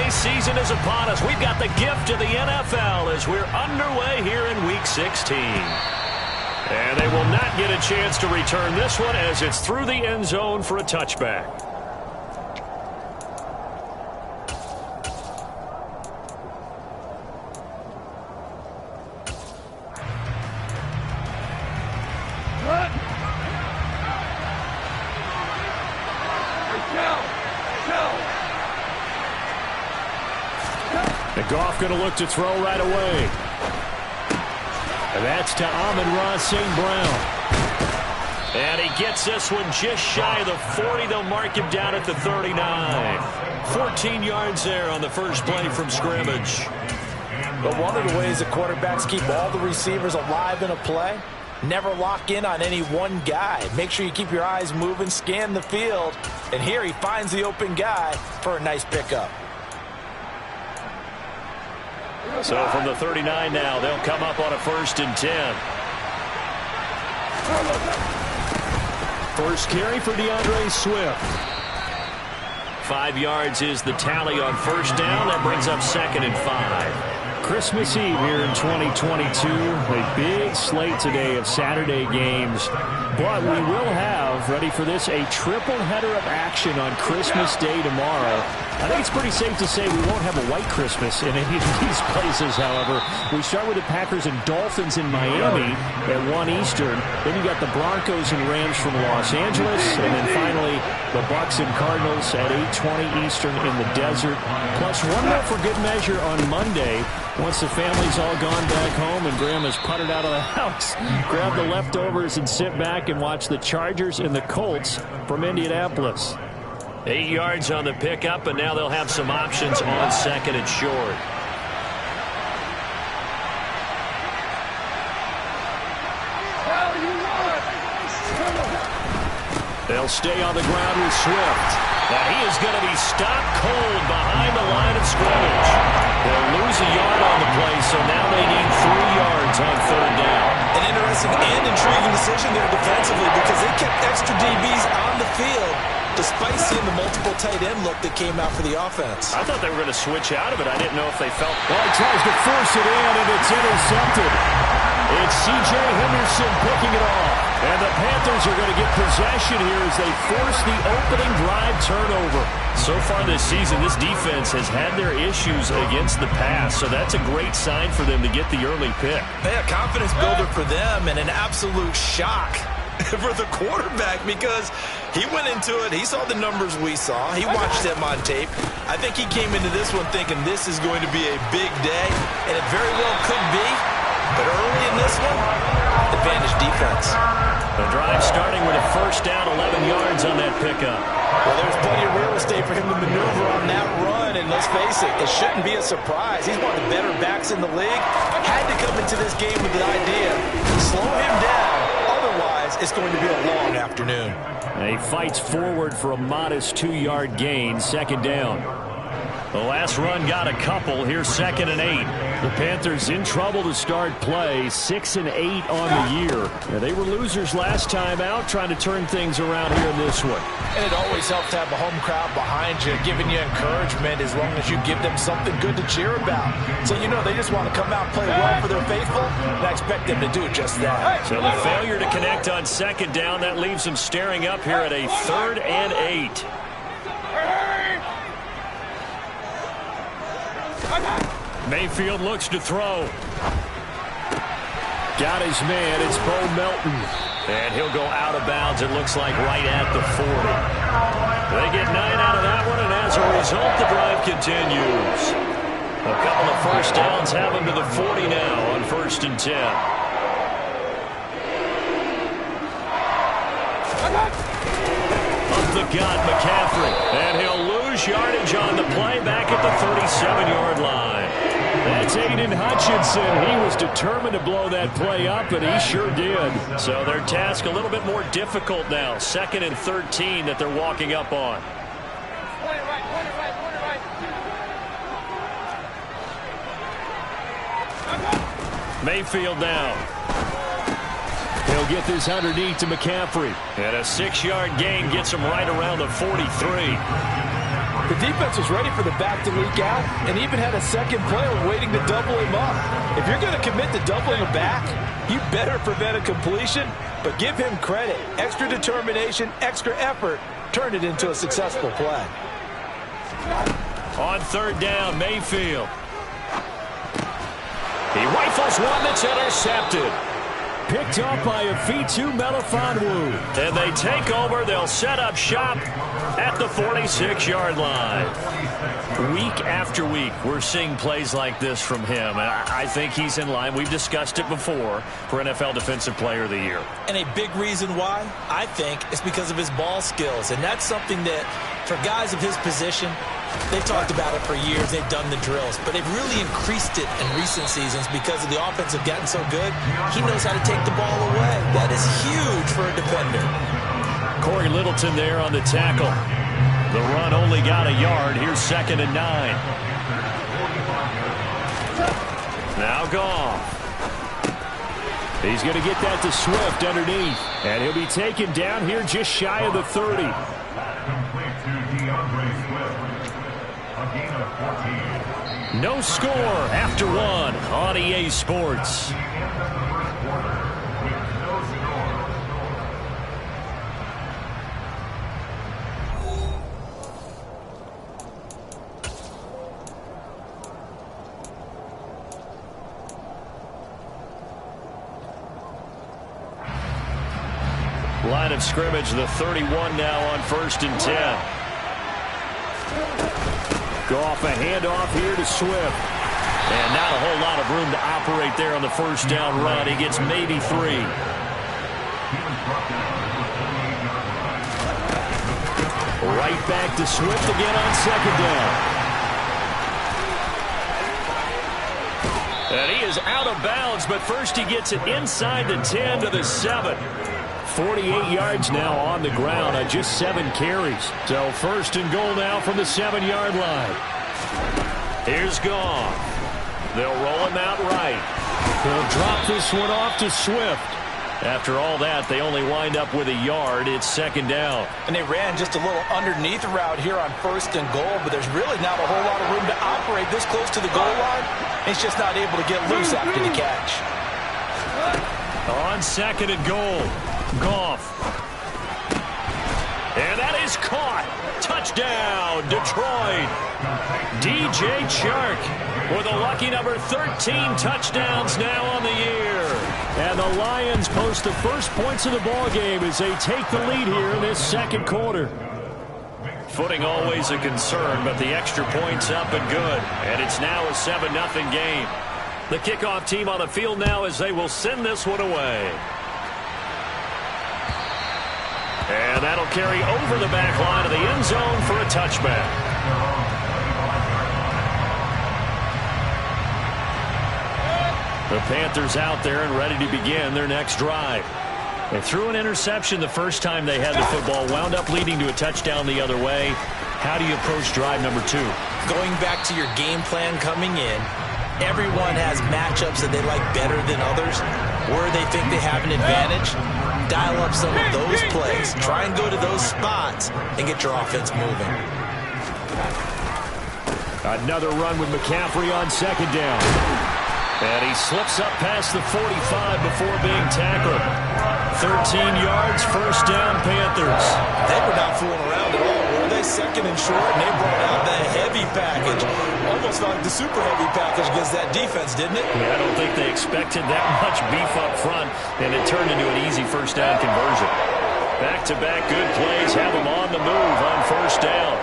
holiday season is upon us. We've got the gift of the NFL as we're underway here in Week 16. And they will not get a chance to return this one as it's through the end zone for a touchback. Goff going to look to throw right away. And that's to Amon-Ra St. Brown. And he gets this one just shy of the 40. They'll mark him down at the 39. 14 yards there on the first play from scrimmage. But one of the ways the quarterbacks keep all the receivers alive in a play, never lock in on any one guy. Make sure you keep your eyes moving, scan the field. And here he finds the open guy for a nice pickup. So from the 39 now, they'll come up on a 1st and 10. First carry for DeAndre Swift. 5 yards is the tally on first down. That brings up 2nd and 5. Christmas Eve here in 2022. A big slate today of Saturday games. But we will have, ready for this, a triple header of action on Christmas Day tomorrow. I think it's pretty safe to say we won't have a white Christmas in any of these places, however. We start with the Packers and Dolphins in Miami at 1 Eastern. Then you got the Broncos and Rams from Los Angeles. And then finally, the Bucs and Cardinals at 8:20 Eastern in the desert. Plus one more for good measure on Monday. Once the family's all gone back home and Grandma's puttered out of the house, grab the leftovers and sit back and watch the Chargers and the Colts from Indianapolis. 8 yards on the pickup, and now they'll have some options on 2nd and short. They'll stay on the ground with Swift. Now he is going to be stopped cold behind the line of scrimmage. They'll lose a yard on the play, so now they need 3 yards on 3rd down. An interesting and intriguing decision there defensively because they kept extra DBs on the field despite seeing the multiple tight end look that came out for the offense. I thought they were going to switch out of it. I didn't know if they felt... Well, he tries to force it in, and it's intercepted. It's C.J. Henderson picking it off. And the Panthers are going to get possession here as they force the opening drive turnover. So far this season, this defense has had their issues against the pass, so that's a great sign for them to get the early pick. Yeah, confidence builder for them and an absolute shock for the quarterback because he went into it. He saw the numbers we saw. He watched them on tape. I think he came into this one thinking this is going to be a big day, and it very well could be. But early in this one, advantage defense. The drive starting with a 1st down, 11 yards on that pickup. Well, there's plenty of real estate for him to maneuver on that run, and let's face it, it shouldn't be a surprise. He's one of the better backs in the league. Had to come into this game with the idea to slow him down. Otherwise, it's going to be a long afternoon. And he fights forward for a modest 2-yard gain, 2nd down. The last run got a couple. Here's 2nd and 8. The Panthers in trouble to start play. 6 and 8 on the year. Yeah, they were losers last time out, trying to turn things around here in this one. And it always helps to have a home crowd behind you, giving you encouragement as long as you give them something good to cheer about. So, you know, they just want to come out and play well for their faithful, and I expect them to do just that. So the failure to connect on 2nd down, that leaves them staring up here at a 3rd and 8. Mayfield looks to throw. Got his man. It's Bo Melton. And he'll go out of bounds, it looks like, right at the 40. They get 9 out of that one, and as a result, the drive continues. A couple of 1st downs have them to the 40 now on 1st and 10. Up the gut, McCaffrey. And he'll lose yardage on the play back at the 37-yard line. That's Aiden Hutchinson. He was determined to blow that play up, and he sure did. So their task a little bit more difficult now. 2nd and 13 that they're walking up on. Mayfield now. He'll get this underneath to McCaffrey. And a 6-yard gain gets him right around the 43. The defense was ready for the back to leak out and even had a second player waiting to double him up. If you're going to commit to doubling a back, you better prevent a completion, but give him credit. Extra determination, extra effort turned it into a successful play. On third down, Mayfield. He rifles one that's intercepted. Picked up by Afitu Melifonwu. And they take over. They'll set up shop at the 46-yard line. Week after week, we're seeing plays like this from him. And I think he's in line. We've discussed it before for NFL Defensive Player of the Year. And a big reason why, I think, is because of his ball skills. And that's something that, for guys of his position, they've talked about it for years. They've done the drills. But they've really increased it in recent seasons because of the offense have gotten so good. He knows how to take the ball away. That is huge for a defender. Corey Littleton there on the tackle. The run only got a yard. Here's 2nd and 9. Now Goff. He's going to get that to Swift underneath. And he'll be taken down here just shy of the 30. No score after one on EA Sports. Line of scrimmage, the 31 now on 1st and 10. Goff a handoff here to Swift. And not a whole lot of room to operate there on the first down run. He gets maybe 3. Right back to Swift again on 2nd down. And he is out of bounds, but first he gets it inside the 10 to the 7. 48 yards now on the ground on just 7 carries. So 1st and goal now from the 7-yard line. Here's Goff. They'll roll him out right. They'll drop this one off to Swift. After all that, they only wind up with a yard. It's 2nd down. And they ran just a little underneath route here on 1st and goal, but there's really not a whole lot of room to operate this close to the goal line. He's just not able to get loose after the catch. On 2nd and goal. Goff. And that is caught. Touchdown, Detroit. DJ Chark with a lucky number 13 touchdowns now on the year. And the Lions post the first points of the ball game as they take the lead here in this 2nd quarter. Footing always a concern, but the extra points up and good. And it's now a 7-0 game. The kickoff team on the field now as they will send this one away. And that'll carry over the back line of the end zone for a touchback. The Panthers out there and ready to begin their next drive. They threw an interception the first time they had the football, wound up leading to a touchdown the other way. How do you approach drive number 2? Going back to your game plan coming in, everyone has matchups that they like better than others, where they think they have an advantage. Dial up some of those plays. Try and go to those spots and get your offense moving. Another run with McCaffrey on 2nd down. And he slips up past the 45 before being tackled. 13 yards, 1st down, Panthers. They were not fooling around at all, were they? 2nd and short, and they brought out the heavy package. Almost like the super heavy package against that defense, didn't it? Yeah, I don't think they expected that much beef up front, and it turned into an easy 1st down conversion. Back-to-back good plays have them on the move on 1st down.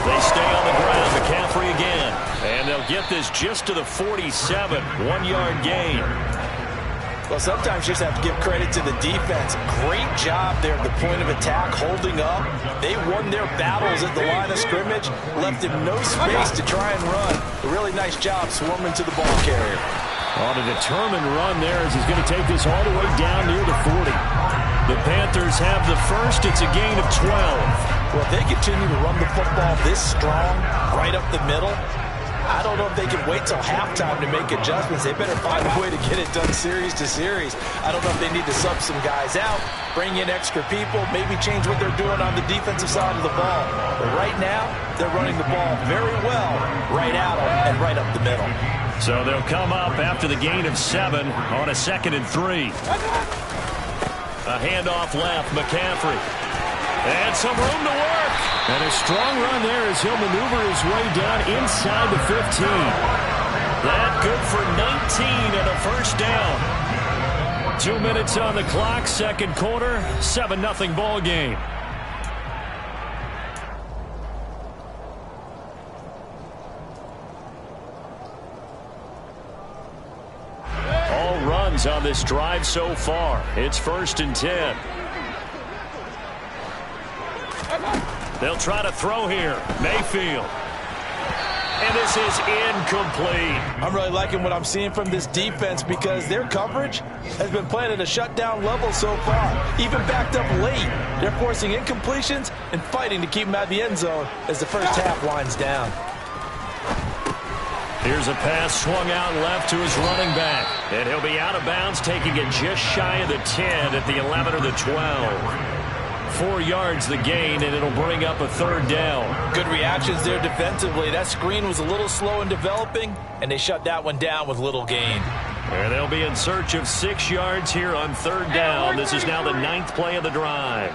They stay on the ground. McCaffrey again. And they'll get this just to the 47. 1-yard gain. Well, sometimes you just have to give credit to the defense. Great job there at the point of attack, holding up. They won their battles at the line of scrimmage, left him no space to try and run. A really nice job swarming to the ball carrier. On a determined run there as he's going to take this all the way down near the 40. The Panthers have the first. It's a gain of 12. Well, if they continue to run the football this strong, right up the middle, I don't know if they can wait till halftime to make adjustments. They better find a way to get it done series to series. I don't know if they need to sub some guys out, bring in extra people, maybe change what they're doing on the defensive side of the ball. But right now, they're running the ball very well right at them and right up the middle. So they'll come up after the gain of 7 on a 2nd and 3. A handoff left, McCaffrey. And some room to work. And a strong run there as he'll maneuver his way down inside the 15. That good for 19 and a first down. 2 minutes on the clock, second quarter, 7-0 ball game. All runs on this drive so far. It's 1st and 10. They'll try to throw here. Mayfield. And this is incomplete. I'm really liking what I'm seeing from this defense because their coverage has been playing at a shutdown level so far. Even backed up late. They're forcing incompletions and fighting to keep them out of the end zone as the first half winds down. Here's a pass swung out left to his running back. And he'll be out of bounds, taking it just shy of the 10 at the 11 or the 12. 4 yards the gain, and it'll bring up a 3rd down. Good reactions there defensively. That screen was a little slow in developing, and they shut that one down with little gain. And they'll be in search of 6 yards here on 3rd down. This is now the 9th play of the drive.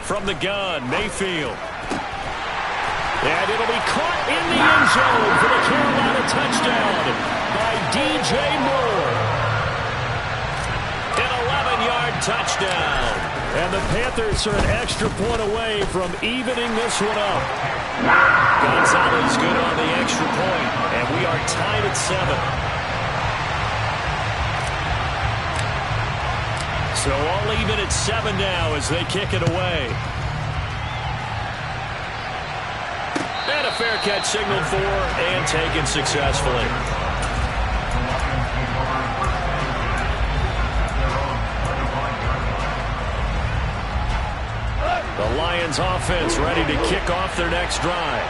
From the gun, Mayfield. And it'll be caught in the end zone for the Carolina touchdown by DJ Moore. An 11-yard touchdown. And the Panthers are an extra point away from evening this one up. Gonzalez good on the extra point, and we are tied at 7. So all even at 7 now as they kick it away. And a fair catch signaled for and taken successfully. The Lions offense ready to kick off their next drive.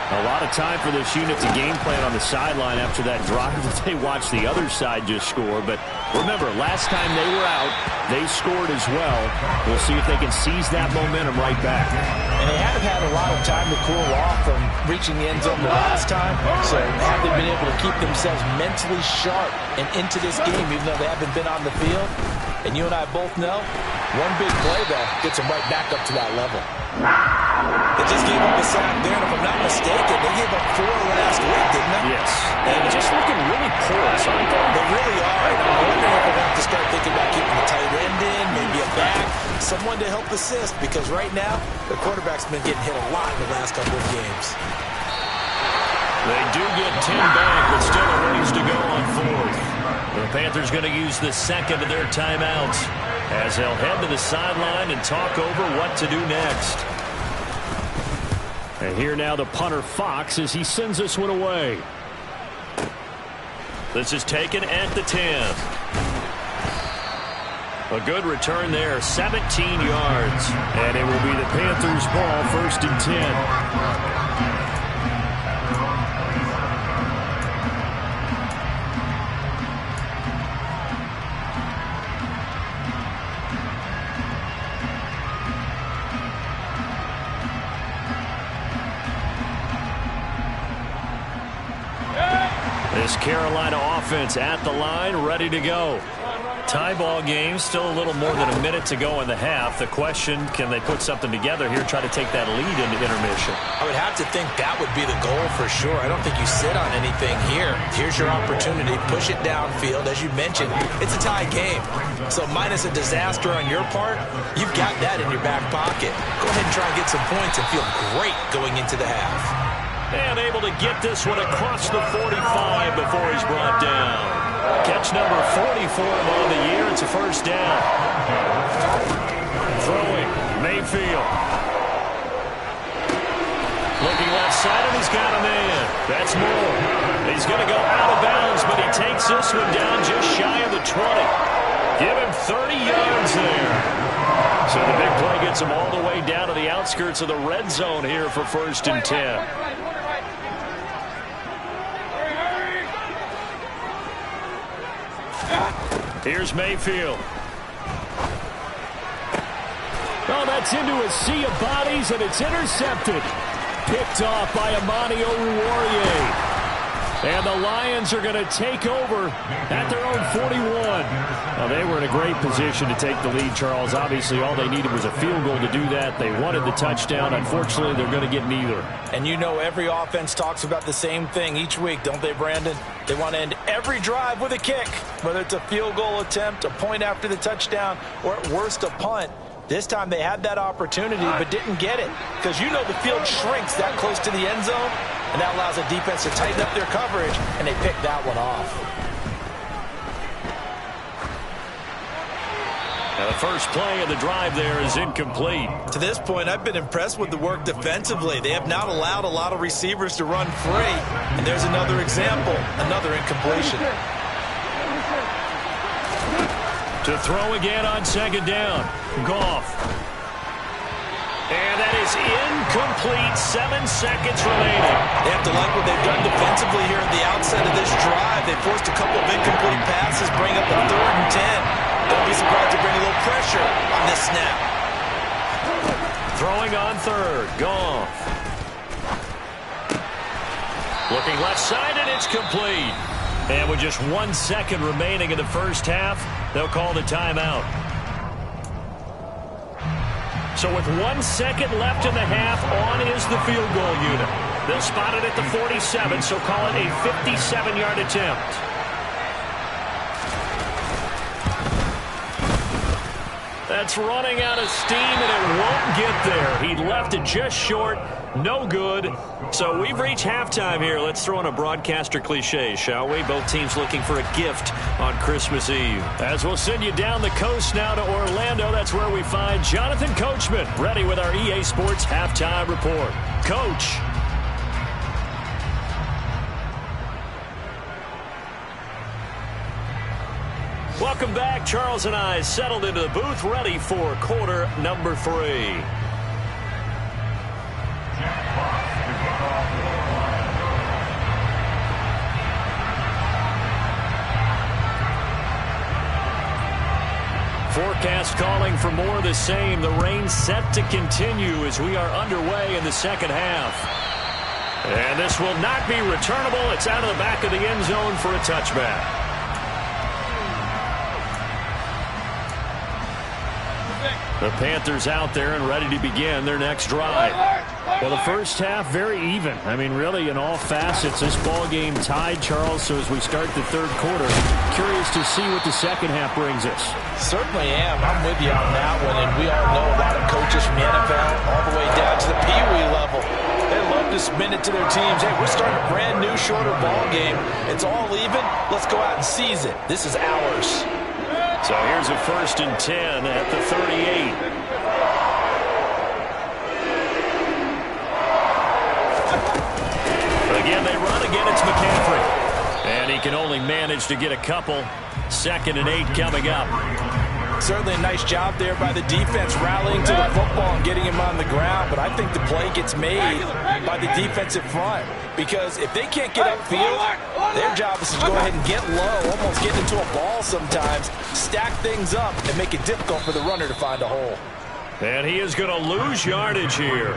A lot of time for this unit to game plan on the sideline after that drive that they watched the other side just score. But remember, last time they were out, they scored as well. We'll see if they can seize that momentum right back. And they haven't had a lot of time to cool off from reaching the end zone the last time. So have they been able to keep themselves mentally sharp and into this game, even though they haven't been on the field? And you and I both know, one big play, though, gets them right back up to that level. They just gave up a sack there, and if I'm not mistaken, they gave up 4 last week, didn't they? Yes. And just looking really porous, aren't they? They really are. And I'm wondering if we'll have to start thinking about keeping the tight end in, maybe a back, someone to help assist, because right now, the quarterback's been getting hit a lot in the last couple of games. They do get 10 back, but still a ways to go on 4th. The Panthers going to use the second of their timeouts as they'll head to the sideline and talk over what to do next. And here now the punter Fox as he sends this one away. This is taken at the 10. A good return there, 17 yards. And it will be the Panthers' ball, 1st and 10. This Carolina offense at the line, ready to go. Tie ball game, still a little more than a minute to go in the half. The question, can they put something together here, try to take that lead into intermission? I would have to think that would be the goal for sure. I don't think you sit on anything here. Here's your opportunity. Push it downfield. As you mentioned, it's a tie game. So minus a disaster on your part, you've got that in your back pocket. Go ahead and try and get some points and feel great going into the half. And able to get this one across the 45 before he's brought down. Catch number 40 for him on the year. It's a first down. Throwing, Mayfield. Looking left side, and he's got a man. That's Moore. He's going to go out of bounds, but he takes this one down just shy of the 20. Give him 30 yards there. So the big play gets gets them all the way down to the outskirts of the red zone here for 1st and 10. Here's Mayfield. Oh, that's into a sea of bodies, and it's intercepted. Picked off by Amani Oruwariye. And the Lions are going to take over at their own 41. Well, they were in a great position to take the lead, Charles. Obviously, all they needed was a field goal to do that. They wanted the touchdown. Unfortunately, they're going to get neither. And you know every offense talks about the same thing each week, don't they, Brandon? They want to end every drive with a kick, whether it's a field goal attempt, a point after the touchdown, or at worst a punt. This time they had that opportunity but didn't get it because you know the field shrinks that close to the end zone, and that allows the defense to tighten up their coverage, and they picked that one off. Now the first play of the drive there is incomplete. To this point, I've been impressed with the work defensively. They have not allowed a lot of receivers to run free. And there's another example, another incompletion. To throw again on 2nd down. Goff. And that is incomplete. 7 seconds remaining. They have to like what they've done defensively here at the outset of this drive. They forced a couple of incomplete passes, bring up a 3rd and 10. Don't be surprised to bring a little pressure on this snap. Throwing on 3rd. Goff. Looking left side, and it's complete. And with just 1 second remaining in the first half, they'll call the timeout. So with 1 second left in the half, on is the field goal unit. They'll spot it at the 47, so call it a 57-yard attempt. That's running out of steam, and it won't get there. He left it just short. No good. So we've reached halftime here. Let's throw in a broadcaster cliche, shall we? Both teams looking for a gift on Christmas Eve. As we'll send you down the coast now to Orlando, that's where we find Jonathan Coachman, ready with our EA Sports Halftime Report. Coach. Welcome back. Charles and I settled into the booth, ready for quarter number 3. Forecast calling for more of the same. The rain set to continue as we are underway in the second half. And this will not be returnable. It's out of the back of the end zone for a touchback. The Panthers out there and ready to begin their next drive. Well, the first half, very even. I mean, really, in all facets, this ball game tied, Charles. So as we start the third quarter, curious to see what the second half brings us. Certainly am. I'm with you on that one. And we all know a lot of coaches from the NFL all the way down to the Pee Wee level. They love to spin it to their teams. Hey, we're starting a brand new, shorter ball game. It's all even. Let's go out and seize it. This is ours. So here's a 1st and 10 at the 38. Again, they run. Again, it's McCaffrey. And he can only manage to get a couple. 2nd and 8 coming up. Certainly a nice job there by the defense rallying to the football and getting him on the ground. But I think the play gets made by the defensive front. Because if they can't get upfield, their job is to go ahead and get low, almost get into a ball sometimes, stack things up, and make it difficult for the runner to find a hole. And he is going to lose yardage here.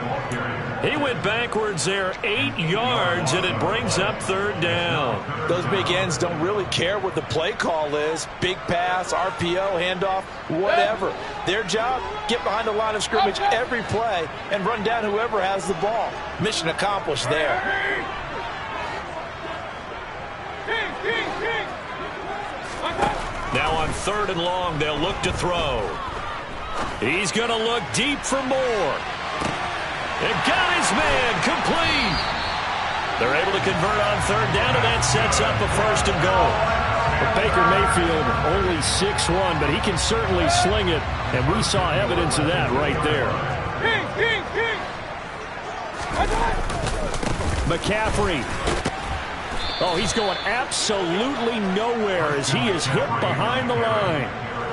He went backwards there 8 yards, and it brings up 3rd down. Those big ends don't really care what the play call is. Big pass, RPO, handoff, whatever. Their job, get behind the line of scrimmage every play and run down whoever has the ball. Mission accomplished there. Now on 3rd and long, they'll look to throw. He's going to look deep for more. And got his man complete. They're able to convert on 3rd down, and that sets up a 1st and goal. But Baker Mayfield only 6'1", but he can certainly sling it, and we saw evidence of that right there. McCaffrey. Oh, he's going absolutely nowhere as he is hit behind the line.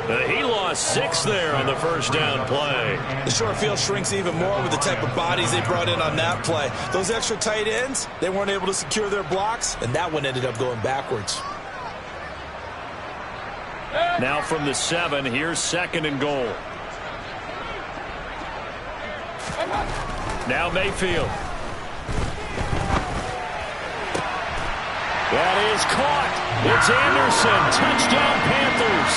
He lost 6 there on the first down play. The short field shrinks even more with the type of bodies they brought in on that play. Those extra tight ends, they weren't able to secure their blocks, and that one ended up going backwards. Now from the 7, here's 2nd and goal. Now Mayfield. That is caught. It's Anderson. Touchdown Panthers.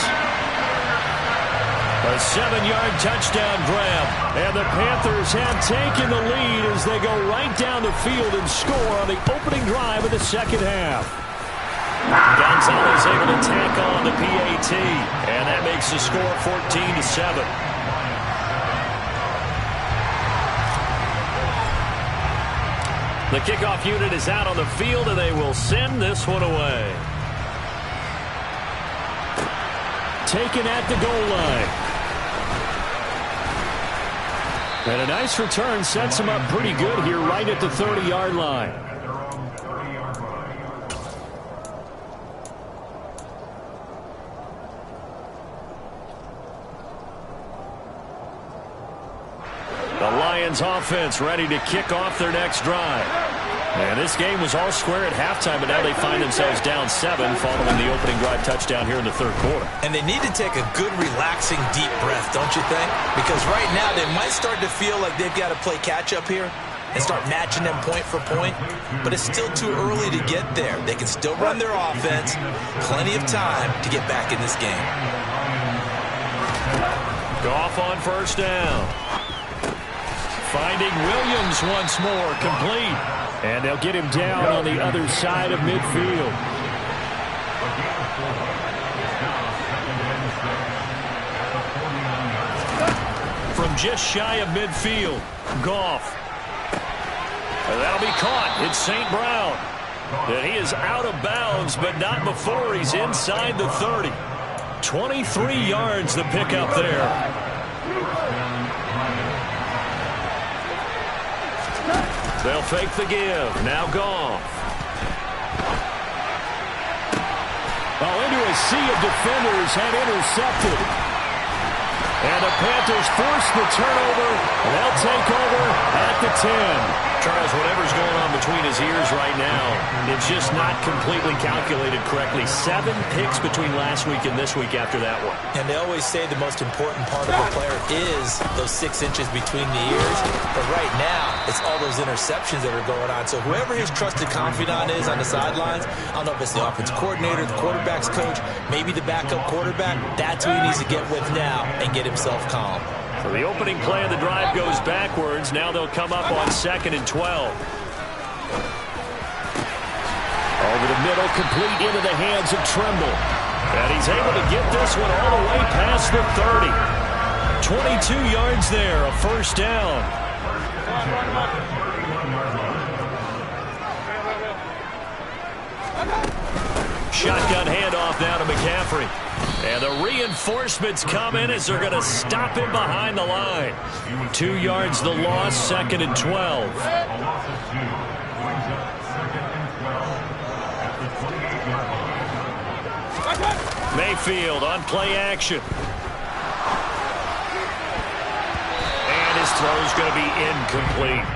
A 7-yard touchdown grab. And the Panthers have taken the lead as they go right down the field and score on the opening drive of the second half. Gonzalez able to tack on the PAT. And that makes the score 14-7. The kickoff unit is out on the field, and they will send this one away. Taken at the goal line. And a nice return sets him up pretty good here right at the 30-yard line. The Lions offense ready to kick off their next drive. And this game was all square at halftime, but now they find themselves down 7 following the opening drive touchdown here in the third quarter. And they need to take a good, relaxing, deep breath, don't you think? Because right now they might start to feel like they've got to play catch-up here and start matching them point for point. But it's still too early to get there. They can still run their offense. Plenty of time to get back in this game. Goff on first down. Finding Williams once more, complete. And they'll get him down on the other side of midfield. From just shy of midfield, Goff. That'll be caught. It's St. Brown. And he is out of bounds, but not before he's inside the 30. 23 yards the pickup there. They'll fake the give. Now Goff. Well, into a sea of defenders and intercepted. And the Panthers force the turnover. They'll take over at the 10. Charles, whatever's going on between his ears right now, it's just not completely calculated correctly. 7 picks between last week and this week after that one. And they always say the most important part of a player is those 6 inches between the ears. But right now, it's all those interceptions that are going on. So whoever his trusted confidant is on the sidelines, I don't know if it's the offensive coordinator, the quarterback's coach, maybe the backup quarterback, that's who he needs to get with now and get himself calm. So the opening play of the drive goes backwards. Now they'll come up on 2nd and 12. Over the middle, complete into the hands of Tremble. And he's able to get this one all the way past the 30. 22 yards there, a first down. Shotgun handoff now to McCaffrey. And the reinforcements come in as they're going to stop him behind the line. 2 yards the loss, 2nd and 12. Mayfield on play action. And his throw's going to be incomplete.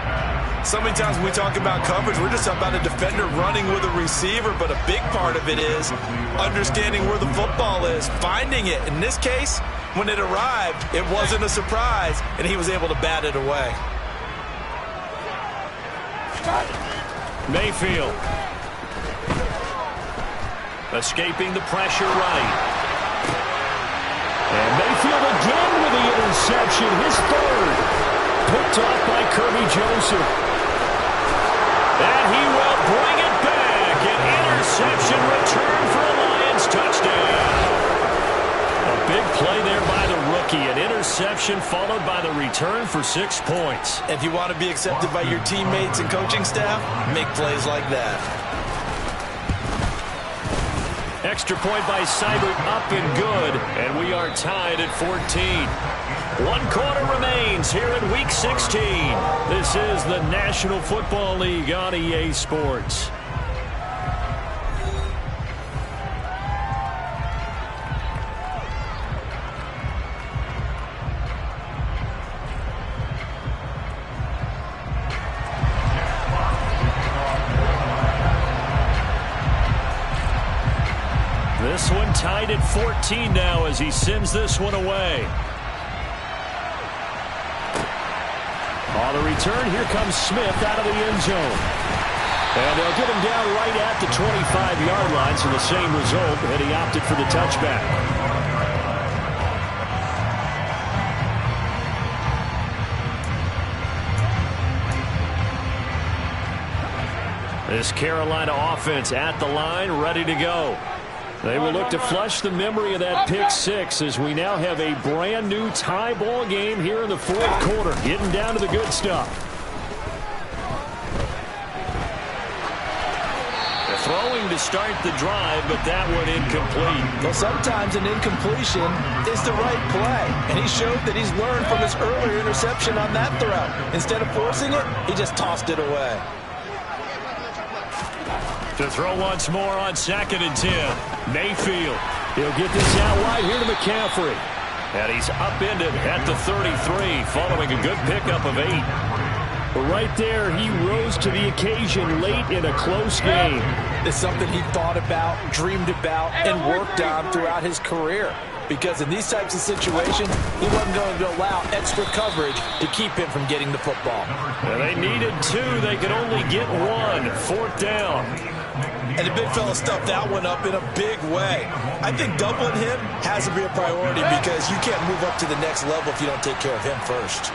So many times when we talk about coverage, we're just about a defender running with a receiver, but a big part of it is understanding where the football is, finding it. In this case, when it arrived, it wasn't a surprise, and he was able to bat it away. Mayfield. Escaping the pressure right. And Mayfield again with the interception, his third. Picked off by Kirby Joseph. And he will bring it back. An interception return for a Lions touchdown. A big play there by the rookie. An interception followed by the return for 6 points. If you want to be accepted by your teammates and coaching staff, make plays like that. Extra point by Seibert, up and good. And we are tied at 14. 1 quarter remains here in Week 16. This is the National Football League on EA Sports. tied at 14 now as he sends this one away. On the return, here comes Smith out of the end zone. And they'll get him down right at the 25-yard line, so the same result, and he opted for the touchback. This Carolina offense at the line, ready to go. They will look to flush the memory of that pick six as we now have a brand new tie ball game here in the fourth quarter. Getting down to the good stuff. They're throwing to start the drive, but that one incomplete. Well, sometimes an incompletion is the right play. And he showed that he's learned from his earlier interception on that throw. Instead of forcing it, he just tossed it away. To throw once more on 2nd and 10. Mayfield. He'll get this out wide here to McCaffrey. And he's upended at the 33 following a good pickup of 8. But right there, he rose to the occasion late in a close game. It's something he thought about, dreamed about, and worked on throughout his career. Because in these types of situations, he wasn't going to allow extra coverage to keep him from getting the football. And they needed 2. They could only get 1. 4th down. And the big fella stuffed that one up in a big way. I think doubling him has to be a priority because you can't move up to the next level if you don't take care of him first.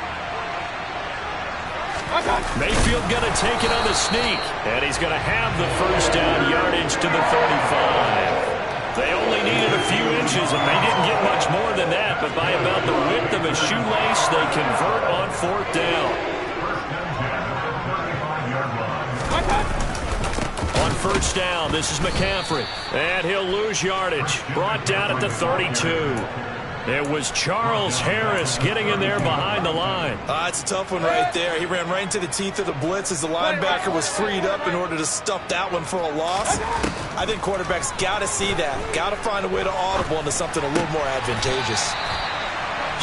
Mayfield going to take it on the sneak. And he's going to have the first down yardage to the 35. They only needed a few inches, and they didn't get much more than that. But by about the width of a shoelace, they convert on 4th down. On 1st down, this is McCaffrey. And he'll lose yardage. Brought down at the 32. It was Charles Harris getting in there behind the line. It's a tough one right there. He ran right into the teeth of the blitz as the linebacker was freed up in order to stuff that one for a loss. I think quarterbacks got to see that. Got to find a way to audible into something a little more advantageous.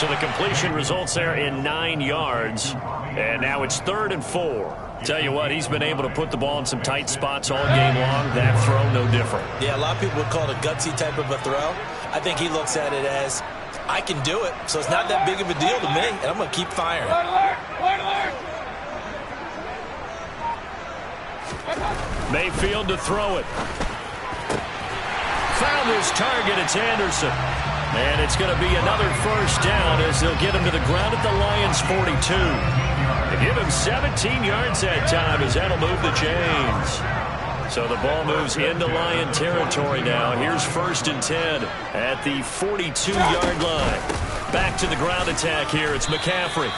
So the completion results there in 9 yards. And now it's 3rd and 4. Tell you what, he's been able to put the ball in some tight spots all game long. That throw, no different. Yeah, a lot of people would call it a gutsy type of a throw. I think he looks at it as, I can do it, so it's not that big of a deal to me, and I'm going to keep firing. Mayfield to throw it. Found his target. It's Anderson. And it's going to be another first down as they'll get him to the ground at the Lions' 42. They give him 17 yards that time as that'll move the chains. So the ball moves into Lion territory now. Here's 1st and 10 at the 42-yard line. Back to the ground attack here. It's McCaffrey.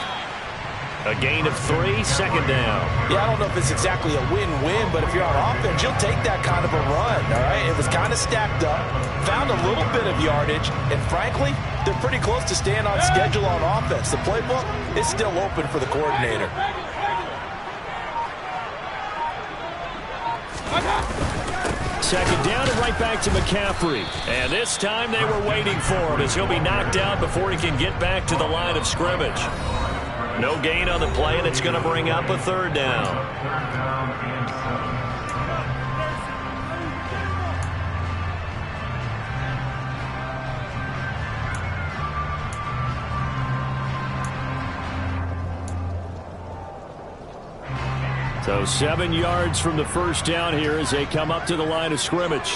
A gain of 3, 2nd down. Yeah, I don't know if it's exactly a win-win, but if you're on offense, you'll take that kind of a run, all right? It was kind of stacked up, found a little bit of yardage, and frankly, they're pretty close to staying on schedule on offense. The playbook is still open for the coordinator. Second down and right back to McCaffrey. And this time they were waiting for him as he'll be knocked out before he can get back to the line of scrimmage. No gain on the play, and it's going to bring up a 3rd down. So 7 yards from the first down here as they come up to the line of scrimmage.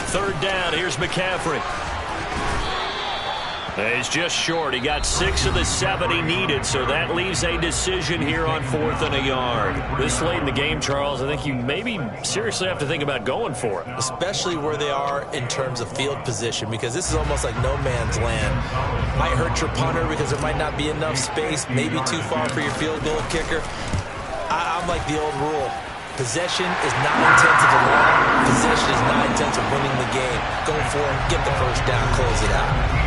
3rd down, here's McCaffrey. He's just short. He got 6 of the 7 he needed, so that leaves a decision here on 4th and a yard. This late in the game, Charles, I think you maybe seriously have to think about going for it. Especially where they are in terms of field position, because this is almost like no man's land. Might hurt your punter because there might not be enough space, maybe too far for your field goal kicker. I'm like the old rule. Possession is 9/10 of the line. Possession is 9/10 of winning the game. Go for it, get the first down, close it out.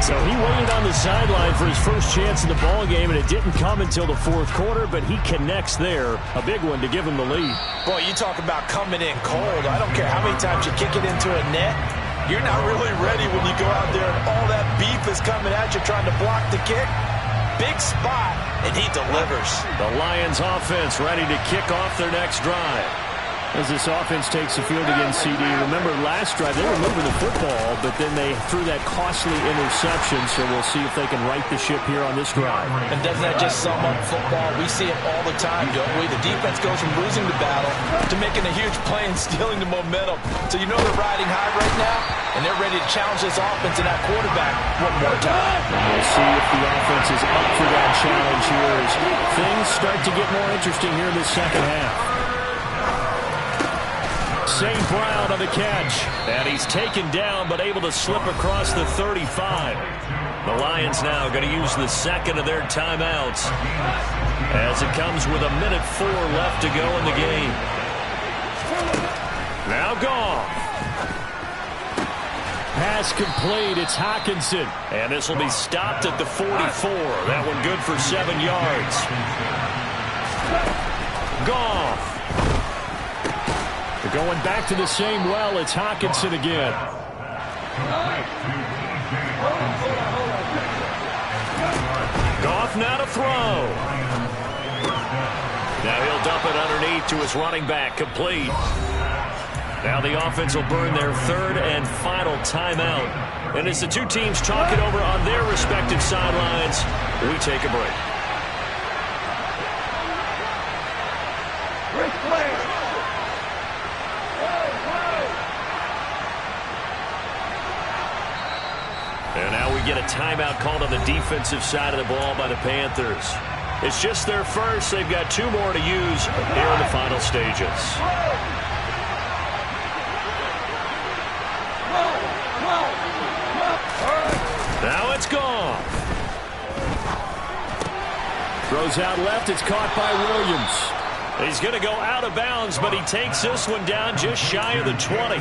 So he waited on the sideline for his first chance in the ball game, and it didn't come until the 4th quarter, but he connects there. A big one to give him the lead. Boy, you talk about coming in cold. I don't care how many times you kick it into a net. You're not really ready when you go out there and all that beef is coming at you trying to block the kick. Big spot, and he delivers. The Lions offense ready to kick off their next drive. As this offense takes the field against CD. Remember, last drive, they were moving the football, but then they threw that costly interception, so we'll see if they can right the ship here on this drive. And doesn't that just sum up football? We see it all the time, don't we? The defense goes from losing the battle to making a huge play and stealing the momentum. So you know they're riding high right now, and they're ready to challenge this offense and that quarterback one more time. And we'll see if the offense is up for that challenge here as things start to get more interesting here in the second half. St. Brown on the catch. And he's taken down but able to slip across the 35. The Lions now going to use the second of their timeouts as it comes with 1:04 left to go in the game. Now Goff. Pass complete. It's Hockenson. And this will be stopped at the 44. That one good for 7 yards. Goff. Going back to the same well, it's Hockenson again. Goff now to throw. Now he'll dump it underneath to his running back, complete. Now the offense will burn their third and final timeout. And as the two teams talk it over on their respective sidelines, we take a break. And now we get a timeout called on the defensive side of the ball by the Panthers. It's just their first. They've got 2 more to use here in the final stages. Now it's gone. Throws out left. It's caught by Williams. He's going to go out of bounds, but he takes this one down just shy of the 20.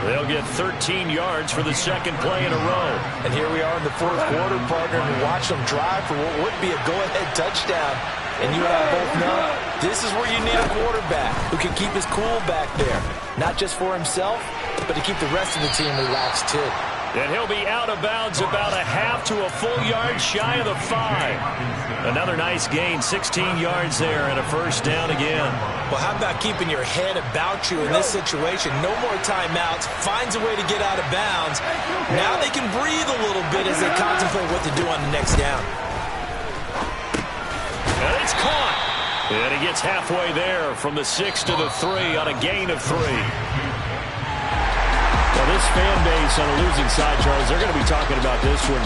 They'll get 13 yards for the second play in a row. And here we are in the fourth quarter, partner, and watch them drive for what would be a go-ahead touchdown. And you and I both know this is where you need a quarterback who can keep his cool back there. Not just for himself, but to keep the rest of the team relaxed, too. And he'll be out of bounds about a half to a full yard shy of the 5. Another nice gain, 16 yards there and a first down again. Well, how about keeping your head about you in this situation? No more timeouts. Finds a way to get out of bounds. Now they can breathe a little bit as they contemplate what to do on the next down. And it's caught. And he gets halfway there from the 6 to the 3 on a gain of 3. Well, this fan base on a losing side, Charles, they're going to be talking about this one